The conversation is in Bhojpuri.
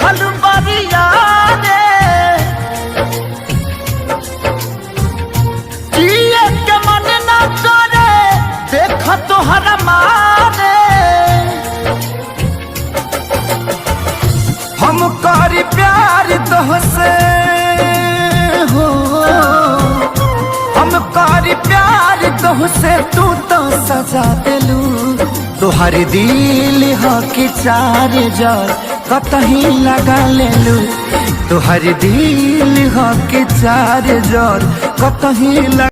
दिहल बरिया रे जिए के मन न करे देख तोहरा मारे हम करी प्यार तोहसे हो हम करी प्यार तोहसे तू तो सजा दिलू तोहर दिल हो कि चार जार कतही लगा लेलू तोहर दिल हो कि चार जार कतही